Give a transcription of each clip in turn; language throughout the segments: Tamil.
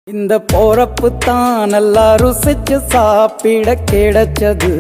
இந்த போறப்பு தான் நல்லா ருசிச்சு சாப்பிட கிடைச்சது.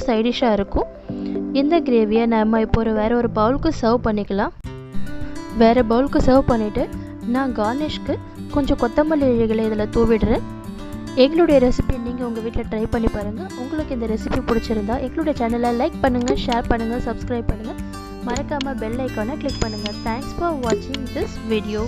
சைட் டிஷ்ஷாக இருக்கும். இந்த கிரேவியை நம்ம இப்போ வேறு ஒரு பவுலுக்கு சர்வ் பண்ணிக்கலாம். வேறு பவுலுக்கு சர்வ் பண்ணிவிட்டு நான் கார்னிஷ்க்கு கொஞ்சம் கொத்தமல்லி இலைகளை இதில் தூவிடுறேன். எங்களுடைய ரெசிபி நீங்கள் உங்கள் வீட்டில் ட்ரை பண்ணி பாருங்கள். உங்களுக்கு இந்த ரெசிபி பிடிச்சிருந்தா எங்களுடைய சேனலை லைக் பண்ணுங்கள், ஷேர் பண்ணுங்கள், சப்ஸ்கிரைப் பண்ணுங்கள். மறக்காமல் பெல் ஐக்கானை கிளிக் பண்ணுங்கள். தேங்க்ஸ் ஃபார் வாட்சிங் திஸ் வீடியோ.